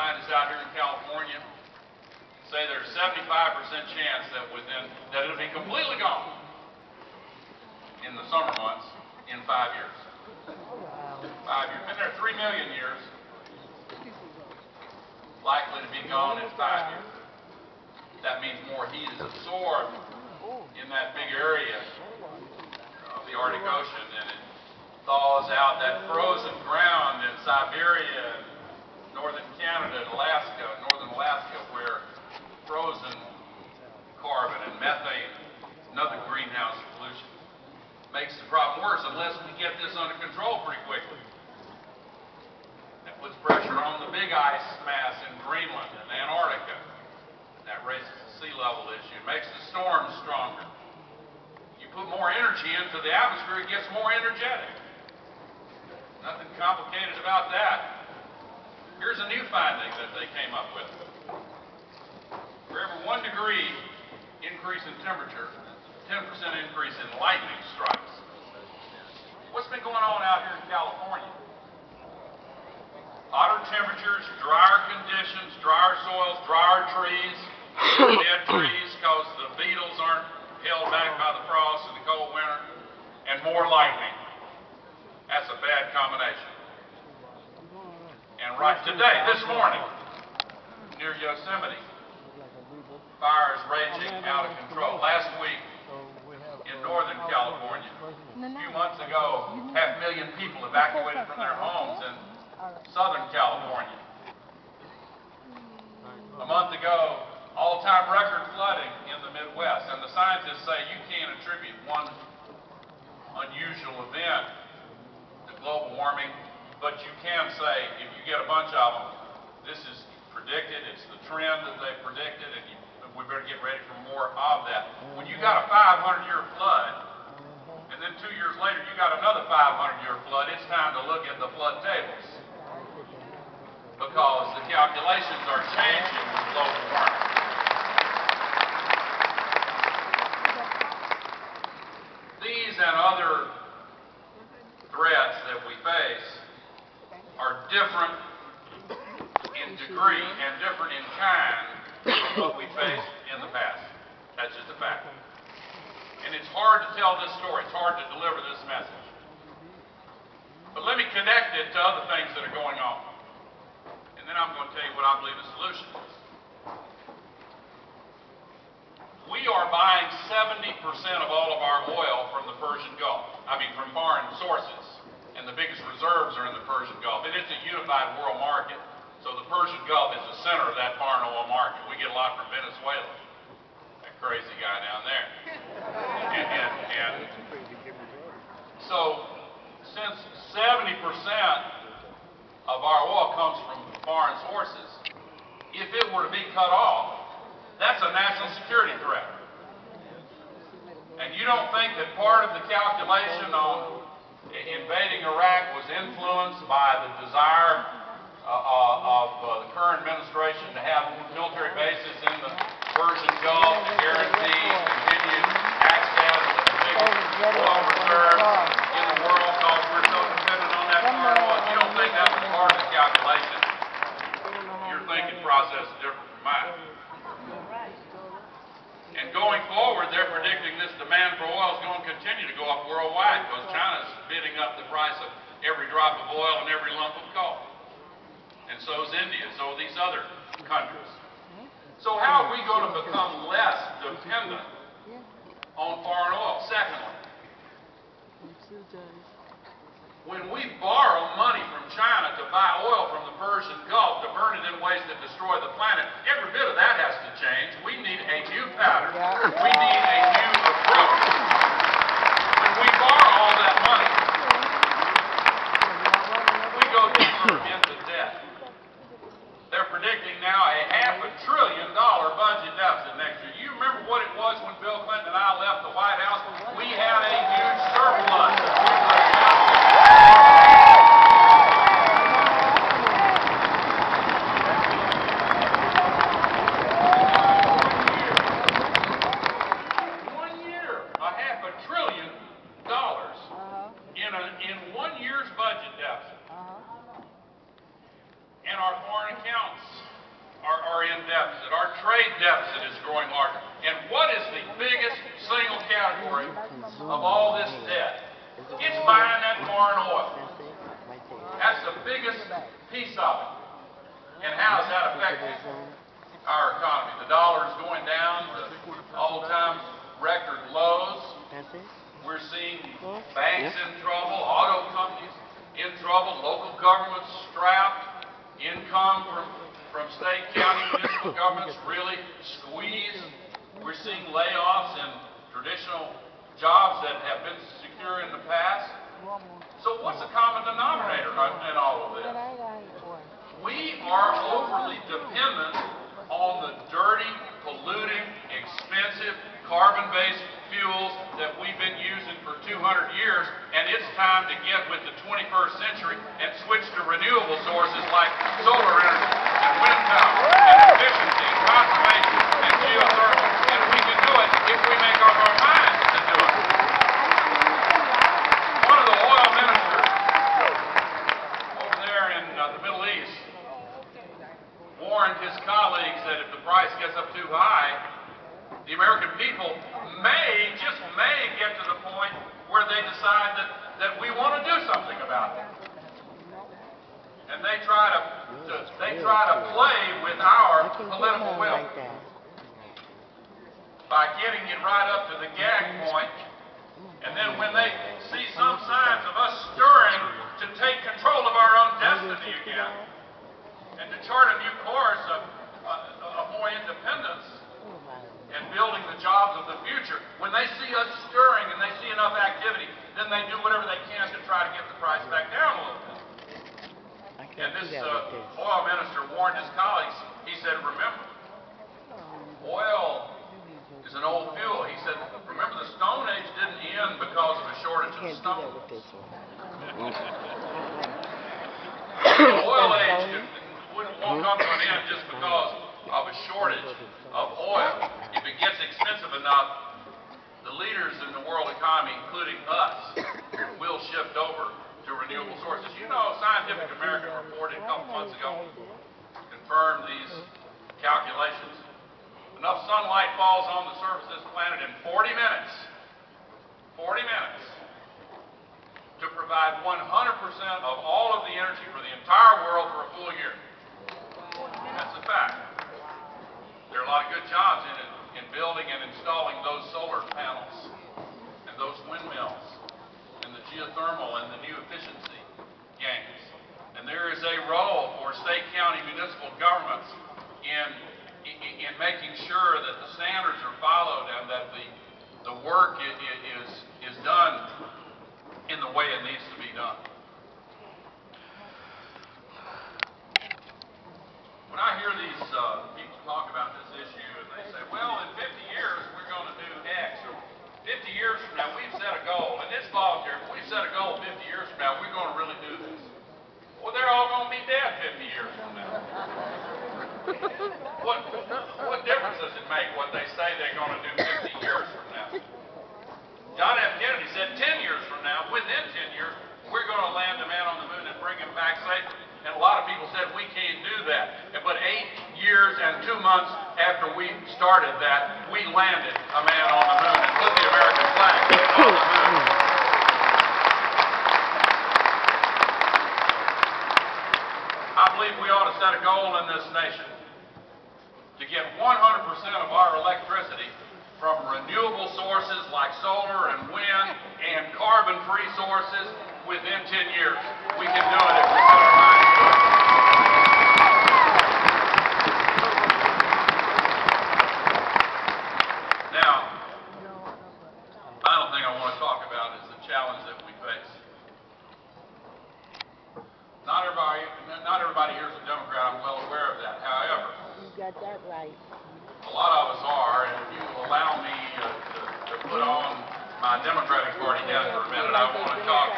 scientists out here in California say there's 75% chance that it'll be completely gone in the summer months in 5 years. 5 years. Been there 3 million years. Likely to be gone in 5 years. That means more heat is absorbed in that big area of the Arctic Ocean, and it thaws out that frozen ground in Siberia, northern Canada, and Alaska, northern Alaska, where frozen carbon and methane, another greenhouse pollution, makes the problem worse unless we get this under control pretty quickly. That puts pressure on the big ice mass in Greenland and Antarctica. That raises the sea level issue, makes the storms stronger. You put more energy into the atmosphere, it gets more energetic. Nothing complicated about that. Here's a new finding that they came up with. For every 1 degree increase in temperature, 10% increase in lightning strikes. What's been going on out here in California? Hotter temperatures, drier conditions, drier soils, drier trees, dead trees because the beetles aren't held back by the frost in the cold winter, and more lightning. That's a bad combination. And right today, this morning, near Yosemite, fires raging out of control. Last week, in Northern California, a few months ago, 500,000 people evacuated from their homes in Southern California. A month ago, all-time record flooding in the Midwest, and the scientists say you can't attribute one unusual event to global warming, but you can say, if you get a bunch of them, this is predicted, it's the trend that they predicted, and we better get ready for more of that. When you got a 500-year flood, and then 2 years later you got another 500-year flood, it's time to look at the flood tables, because the calculations are changing with global warming. These and other threats that we face are different in degree and different in kind from what we faced in the past. That's just a fact. And it's hard to tell this story. It's hard to deliver this message. But let me connect it to other things that are going on. And then I'm going to tell you what I believe the solution is. We are buying 70% of all of our oil from the Persian Gulf. I mean, from foreign sources. And the biggest reserves are in the Persian Gulf. It is a unified world market. So the Persian Gulf is the center of that foreign oil market. We get a lot from Venezuela. That crazy guy down there. And so, since 70% of our oil comes from foreign sources, if it were to be cut off, that's a national security threat. And you don't think that part of the calculation on invading Iraq was influenced by the desire of the current administration to have military bases in the Persian Gulf to guarantee continued access to the biggest oil reserves in the world because we're so dependent on that foreign oil? You don't think that was part of the calculation? Your thinking process is different from mine. And going forward, they're predicting this demand for oil is going to continue to go up worldwide because China's bidding up the price of every drop of oil and every lump of coal. And so is India, so are these other countries. So how are we going to become less dependent on foreign oil? Secondly, when we borrow money from China to buy oil from the Persian Gulf to burn it in ways that destroy the planet, every bit of that has to change. We need a new pattern. We need a new approach. When we borrow all that money, we go deeper into debt. They're predicting now a $500 billion budget deficit next year. You remember what it was when Bill Clinton and I left the White House? We had a huge surplus. growing deficit. Our trade deficit is growing larger. And what is the biggest single category of all this debt? It's buying that foreign oil. That's the biggest piece of it. And how is that affecting our economy? The dollar is going down to all-time record lows. We're seeing banks in trouble, auto companies in trouble, local governments strapped, income from state, county, municipal governments really squeezed. We're seeing layoffs in traditional jobs that have been secure in the past. So what's the common denominator in all of this? We are overly dependent on the dirty, polluting, expensive, carbon-based fuels that we've been using for 200 years, and it's time to get with the 21st century and switch to renewable sources like solar energy and wind power and efficiency and conservation and geothermal, and we can do it if we make up our minds to do it. One of the oil ministers over there in the Middle East warned his colleagues that if the price gets up too high, the American people may, just may, get to the point where they decide that we want to do something about it. And they try to play with our political will by getting it right up to the gag point. And then when they see some signs of us stirring to take control of our own destiny again and to chart a new course of more independence and building the jobs of the future, when they see us stirring and they see enough activity, then they do whatever they can to try to get the price back down a little bit. And this oil minister warned his colleagues. He said, remember, oil is an old fuel. He said, remember, the Stone Age didn't end because of a shortage of stone. The oil age won't come to an end just because of a shortage of oil. If it gets expensive enough, the leaders in the world economy, including us, will shift over to renewable sources. You know, Scientific American reported a couple months ago, confirmed these calculations. Enough sunlight falls on the surface of this planet in 40 minutes to provide 100% of all of the energy for the entire world for a full year. That's a fact. There are a lot of good jobs in building and installing those solar panels and those windmills and the geothermal and the new efficiency gains. And there is a role for state, county, municipal governments in making sure that the standards are followed and that the work is done in the way it needs to be done. When I hear these people talk about this issue and they say, well, in 50 years we're going to do X, or 50 years from now we've set a goal, and it's voluntary, but we've set a goal 50 years from now we're going to really do this. Well, they're all going to be dead 50 years from now. What difference does it make what they say they're going to do 50 years from now? John F. Kennedy said 10 years from now, within 10 years, we're going to land a man on the moon and bring him back safely. And a lot of people said we can't do that. But 8 years and 2 months after we started that, we landed a man on the moon and put the American flag on the moon. I believe we ought to set a goal in this nation to get 100% of our electricity from renewable sources like solar and wind and carbon-free sources within 10 years. We can do it if we put our minds to it. Now, final thing I want to talk about is the challenge that we face. Not everybody here is a Democrat. I'm well aware of that. However, you got that right. A lot of us are, and if you will allow me to put on my Democratic Party hat for a minute, I want to talk